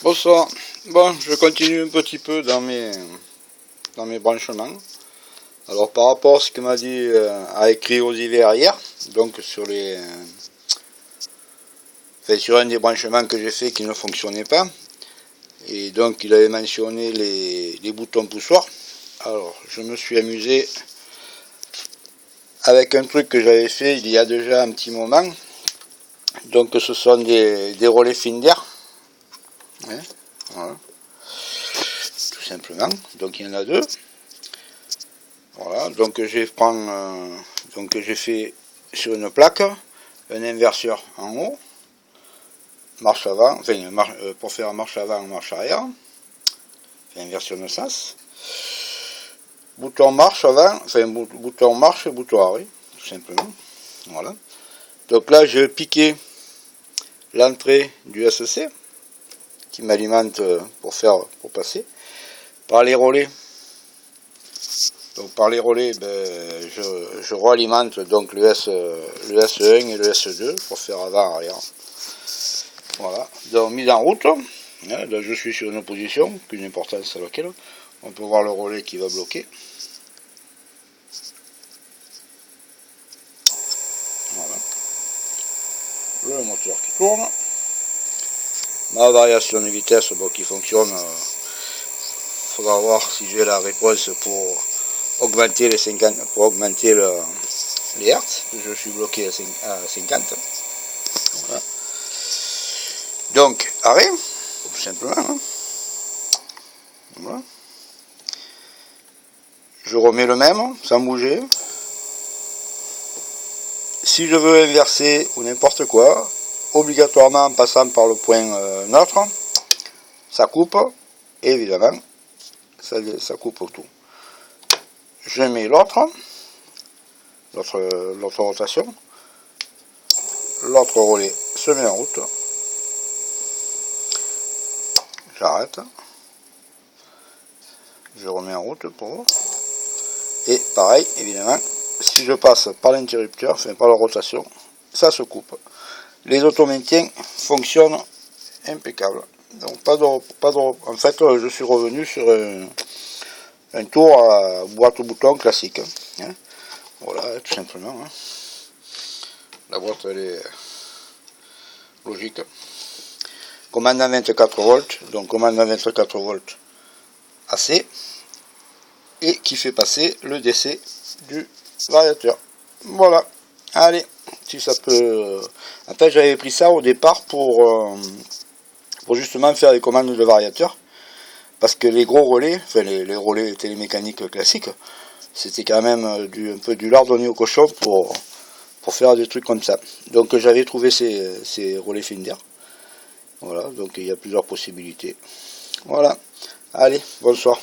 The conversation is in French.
Bonsoir. Bon, je continue un petit peu dans mes branchements. Alors par rapport à ce que m'a dit a écrit Osiver hier, donc sur sur un des branchements que j'ai fait qui ne fonctionnait pas, et donc il avait mentionné les boutons poussoirs. Alors je me suis amusé avec un truc que j'avais fait il y a déjà un petit moment. Donc ce sont des relais Finder. Hein, voilà. Tout simplement. Donc il y en a deux. Voilà. Donc j'ai fait sur une plaque un inverseur en haut, marche avant, enfin pour faire marche avant, marche arrière, inversion de sens. Bouton marche avant, enfin bouton marche et bouton arrêt, tout simplement. Voilà. Donc là j'ai piqué l'entrée du SC qui m'alimente pour passer par les relais. Donc par les relais, je réalimente donc le S1 et le S2 pour faire avant arrière. Voilà. Donc mise en route. Là je suis sur une position, qu'une importance à laquelle on peut voir le relais qui va bloquer. Voilà. Le moteur qui tourne. Ma variation de vitesse qui fonctionne. Il faudra voir si j'ai la réponse pour augmenter les 50, pour augmenter les hertz. Je suis bloqué à 50. Voilà. Donc arrêt, tout simplement. Hein. Voilà. Je remets le même sans bouger. Si je veux inverser ou n'importe quoi, obligatoirement en passant par le point neutre, ça coupe, et évidemment, ça coupe tout. Je mets l'autre rotation, l'autre relais se met en route, j'arrête, je remets en route pour, et pareil, évidemment, si je passe par l'interrupteur, enfin par la rotation, ça se coupe. Les automaintiens fonctionnent impeccable. Donc en fait, je suis revenu sur un tour à boîte au bouton classique. Hein. Voilà, tout simplement. Hein. La boîte, elle est logique. Commande à 24 volts, donc commande à 24 volts AC, et qui fait passer le DC du variateur. Voilà. Allez, si ça peut... En fait, j'avais pris ça au départ pour justement faire les commandes de variateur. Parce que les gros relais, enfin les relais télémécaniques classiques, c'était quand même un peu du lard donné au cochon pour faire des trucs comme ça. Donc j'avais trouvé ces relais Finder. Voilà, donc il y a plusieurs possibilités. Voilà. Allez, bonsoir.